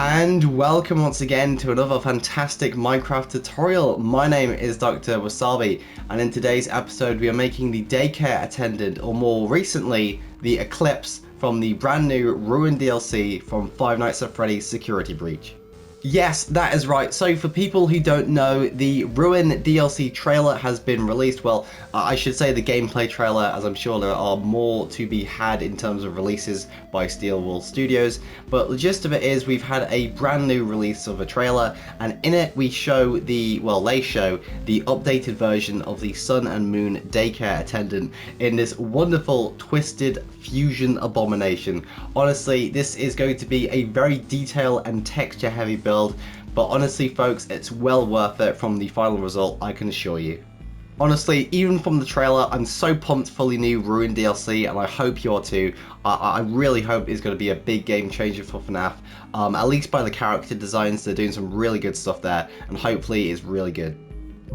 And welcome once again to another fantastic Minecraft tutorial. My name is Dr. Wasabi, and in today's episode we are making the Daycare Attendant, or more recently, the Eclipse from the brand new Ruin DLC from Five Nights at Freddy's Security Breach. Yes, that is right. So for people who don't know, the Ruin DLC trailer has been released. Well, I should say the gameplay trailer, as I'm sure there are more to be had in terms of releases by Steel Wool Studios. But the gist of it is we've had a brand new release of a trailer, and in it we show they show the updated version of the Sun and Moon Daycare Attendant in this wonderful twisted fusion abomination. Honestly, this is going to be a very detail and texture heavy build, but honestly folks, it's well worth it from the final result, I can assure you. Honestly, even from the trailer, I'm so pumped for the new Ruin DLC, and I hope you are too. I really hope it's going to be a big game changer for FNAF, at least by the character designs. They're doing some really good stuff there, and hopefully it's really good.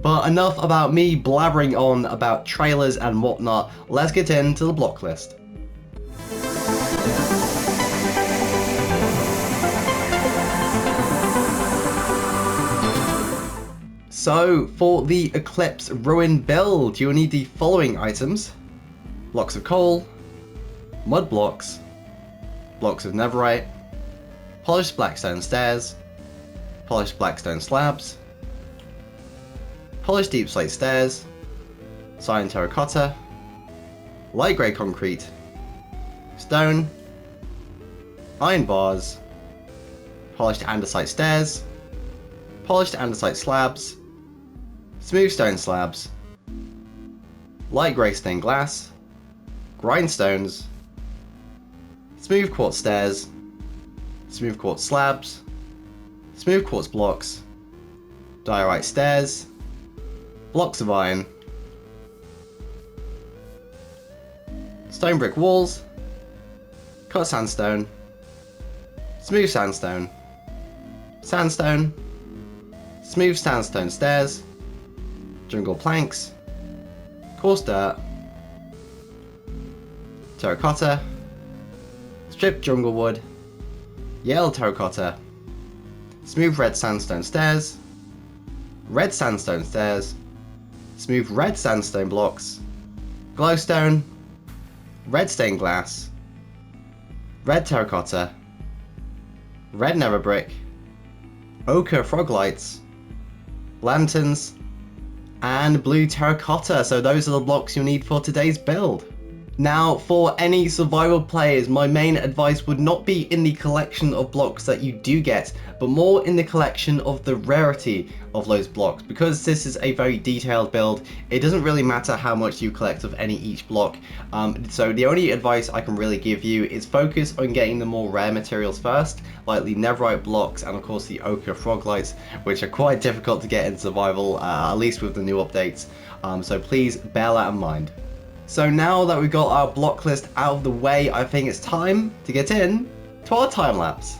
But enough about me blabbering on about trailers and whatnot, let's get into the block list. So, for the Eclipse Ruin build, you will need the following items: blocks of coal, mud blocks, blocks of netherite, polished blackstone stairs, polished blackstone slabs, polished deep slate stairs, cyan terracotta, light grey concrete, stone, iron bars, polished andesite stairs, polished andesite slabs, smooth stone slabs, light grey stained glass, grindstones, smooth quartz stairs, smooth quartz slabs, smooth quartz blocks, diorite stairs, blocks of iron, stone brick walls, cut sandstone, smooth sandstone, sandstone, smooth sandstone stairs, jungle planks, coarse dirt, terracotta, stripped jungle wood, yellow terracotta, smooth red sandstone stairs, red sandstone stairs, smooth red sandstone blocks, glowstone, red stained glass, red terracotta, red nether brick, ochre frog lights, lanterns, and blue terracotta. So those are the blocks you'll need for today's build. Now, for any survival players, my main advice would not be in the collection of blocks that you do get, but more in the collection of the rarity of those blocks. Because this is a very detailed build, it doesn't really matter how much you collect of each block. So the only advice I can really give you is focus on getting the more rare materials first, like the netherite blocks and of course the ochre frog lights, which are quite difficult to get in survival, at least with the new updates. So please bear that in mind. So now that we've got our block list out of the way, I think it's time to get in to our time lapse.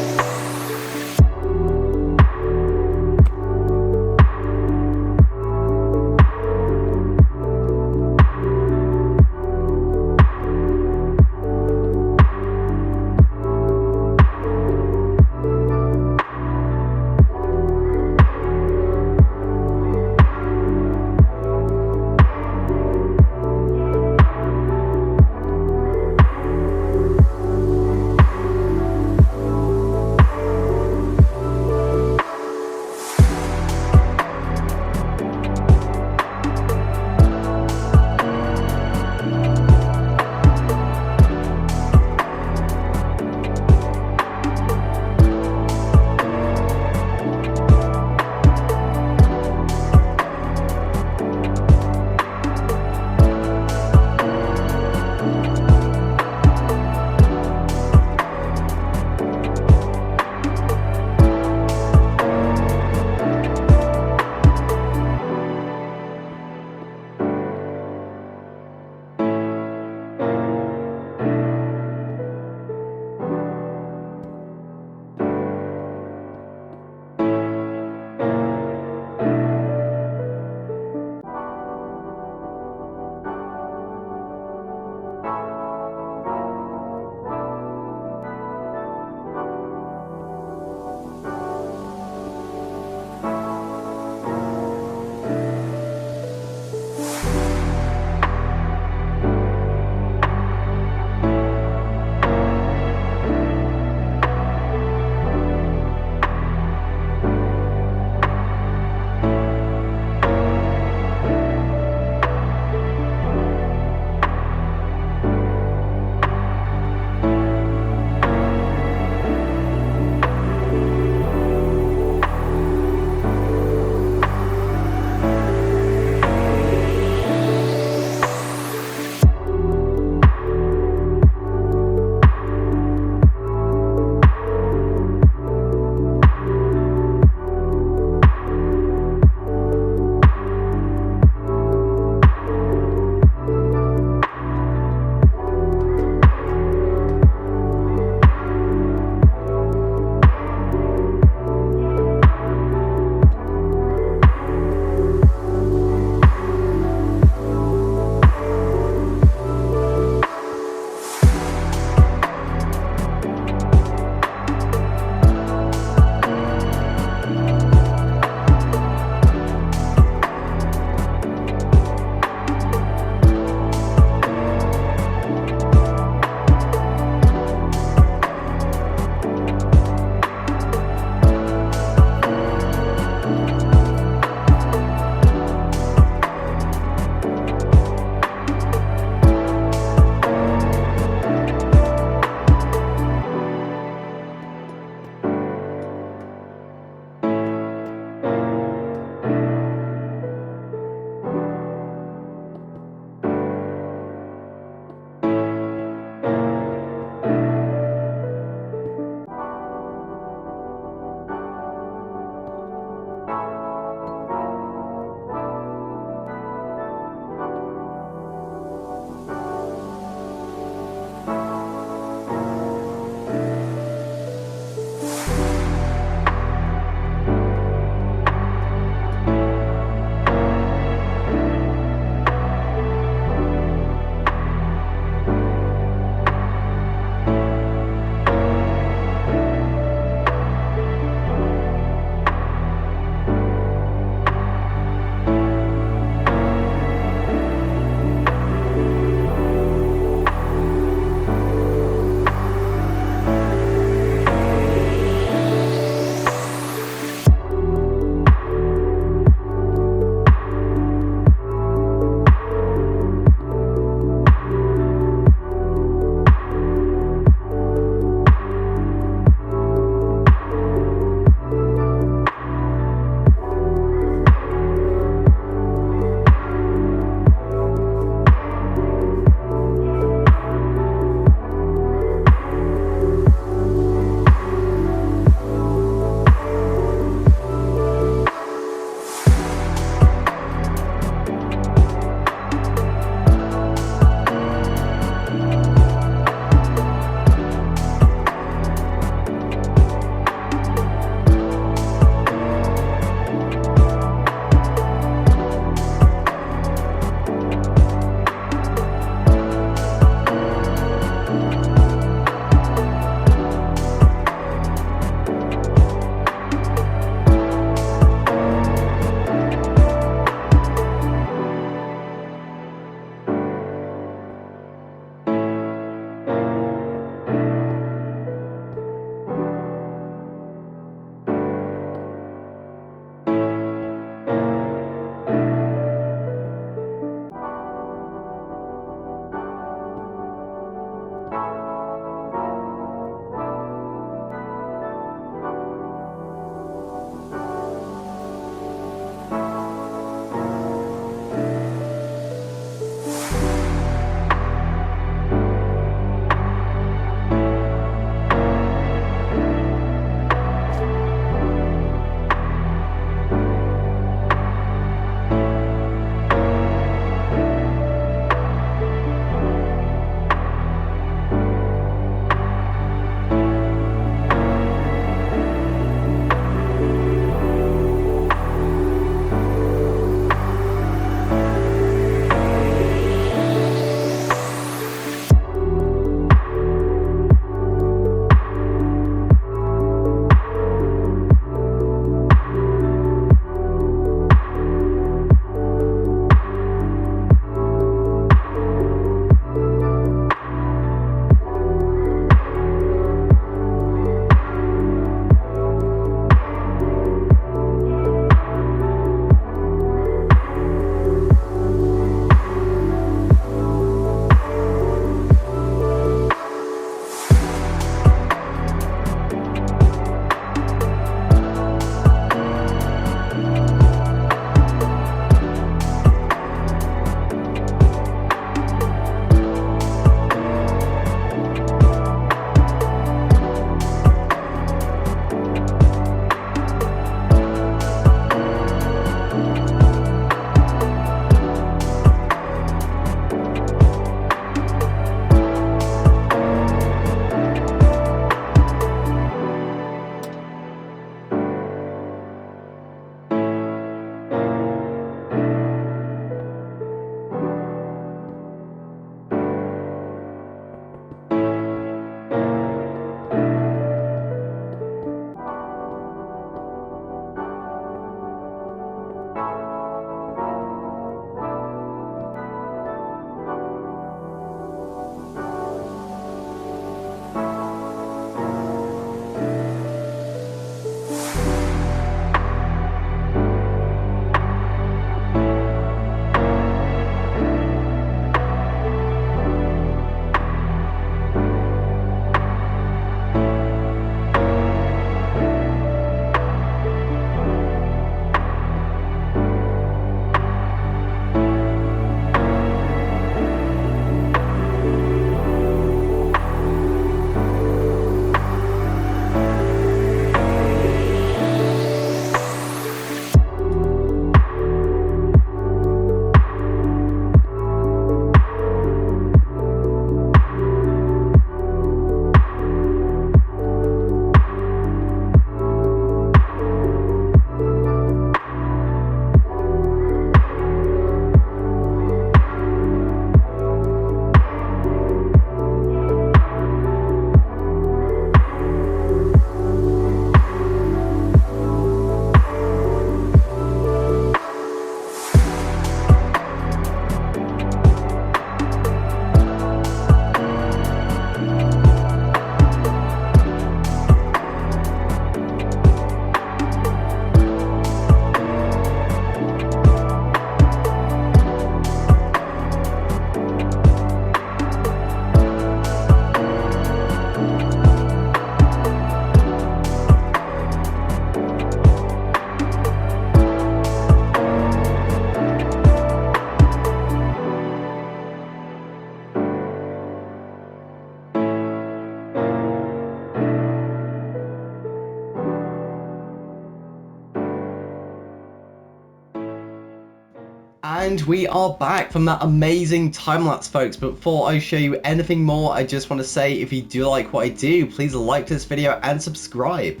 And we are back from that amazing time-lapse, folks. But before I show you anything more, I just want to say, if you do like what I do, please like this video and subscribe.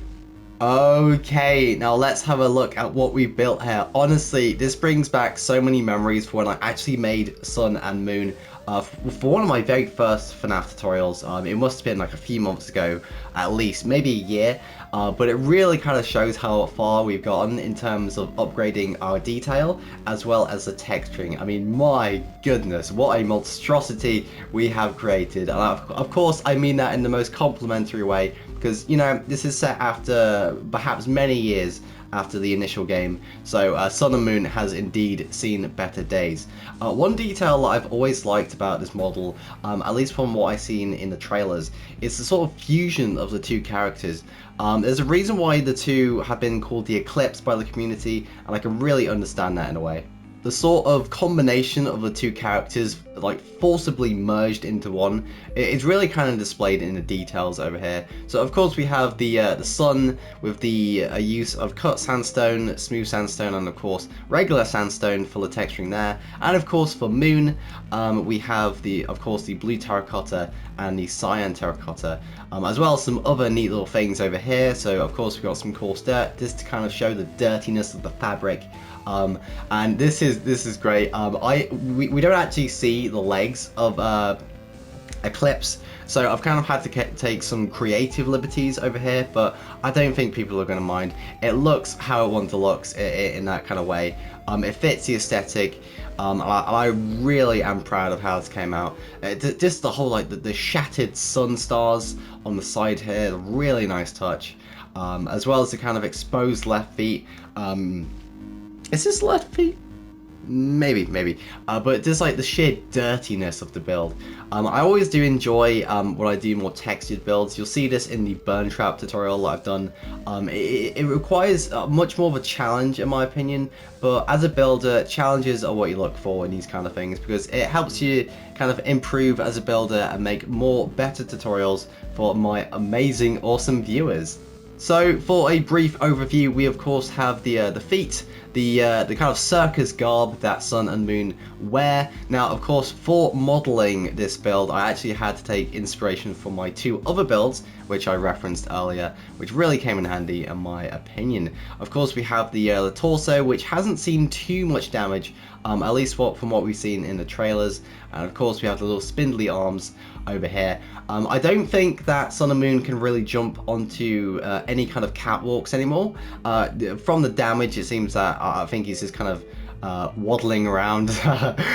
Okay, now let's have a look at what we built here. Honestly, this brings back so many memories for when I actually made Sun and Moon. For one of my very first FNAF tutorials. It must have been like a few months ago, at least, maybe a year. But it really kind of shows how far we've gotten in terms of upgrading our detail as well as the texturing. I mean, my goodness, what a monstrosity we have created. And of course, I mean that in the most complimentary way, because, you know, this is set after perhaps many years after the initial game, so Sun and Moon has indeed seen better days. One detail that I've always liked about this model, at least from what I've seen in the trailers, is the sort of fusion of the two characters. There's a reason why the two have been called the Eclipse by the community, and I can really understand that in a way. The sort of combination of the two characters, like forcibly merged into one, it's really kind of displayed in the details over here. So of course we have the sun with the use of cut sandstone, smooth sandstone, and of course regular sandstone for the texturing there. And of course for Moon, we have the blue terracotta and the cyan terracotta, as well as some other neat little things over here. So of course we've got some coarse dirt just to kind of show the dirtiness of the fabric. And this is great. We don't actually see the legs of Eclipse, so I've kind of had to take some creative liberties over here, but I don't think people are going to mind. It looks how I want to look in that kind of way. It fits the aesthetic. I really am proud of how this came out. Just the whole, like, the shattered sun stars on the side here, really nice touch, as well as the kind of exposed left feet. Is this left feet? Maybe. But just like the sheer dirtiness of the build. I always do enjoy when I do more textured builds. You'll see this in the burn trap tutorial that I've done. It requires much more of a challenge, in my opinion. But as a builder, challenges are what you look for in these kind of things, because it helps you kind of improve as a builder and make better tutorials for my amazing, awesome viewers. So for a brief overview, we of course have the feet, the kind of circus garb that Sun and Moon wear. Now, of course, for modeling this build, I actually had to take inspiration from my two other builds, which I referenced earlier, which really came in handy in my opinion. Of course, we have the torso, which hasn't seen too much damage, at least from what we've seen in the trailers. And of course, we have the little spindly arms over here. I don't think that Sun and Moon can really jump onto any kind of catwalks anymore. From the damage, it seems that I think he's just kind of waddling around,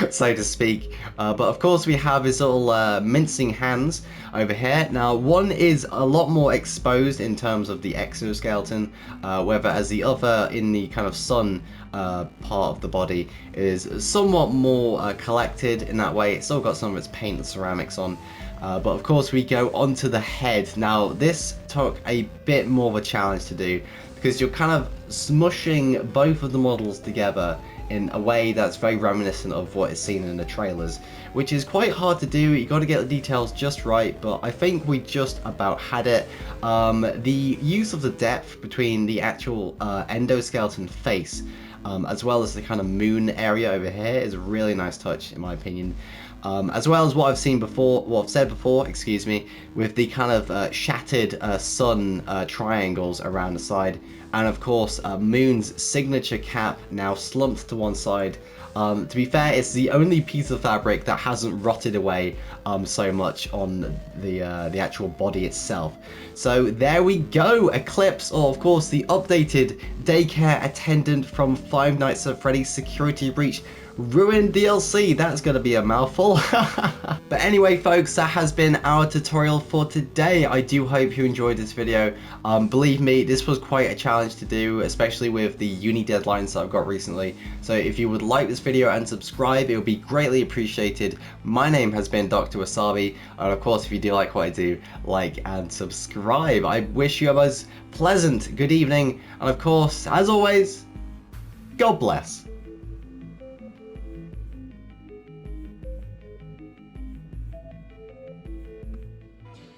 so to speak. But of course we have his little mincing hands over here. Now, one is a lot more exposed in terms of the exoskeleton, whereas the other, in the kind of sun part of the body, is somewhat more collected in that way. It's still got some of its paint and ceramics on. But of course we go onto the head. Now, this took a bit more of a challenge to do, because you're kind of smushing both of the models together in a way that's very reminiscent of what is seen in the trailers, which is quite hard to do. You got to get the details just right, but I think we just about had it. The use of the depth between the actual endoskeleton face, as well as the kind of moon area over here, is a really nice touch in my opinion. As well as what I've said before, excuse me, with the kind of shattered sun triangles around the side, and of course Moon's signature cap now slumped to one side. To be fair, it's the only piece of fabric that hasn't rotted away so much on the actual body itself. So there we go, Eclipse, or of course the updated Daycare Attendant from Five Nights at Freddy's Security Breach Ruined DLC. That's gonna be a mouthful. But anyway, folks, that has been our tutorial for today. I do hope you enjoyed this video. Believe me, this was quite a challenge to do, especially with the uni deadlines that I've got recently. So if you would like this video and subscribe, it would be greatly appreciated. My name has been Dr. Wasabi, and of course, if you do like what I do, like and subscribe. I wish you a most pleasant good evening, and of course, as always, God bless.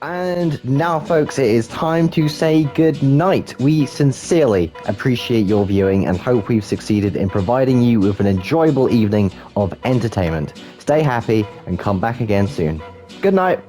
And now, folks, it is time to say good night. We sincerely appreciate your viewing and hope we've succeeded in providing you with an enjoyable evening of entertainment. Stay happy and come back again soon. Good night.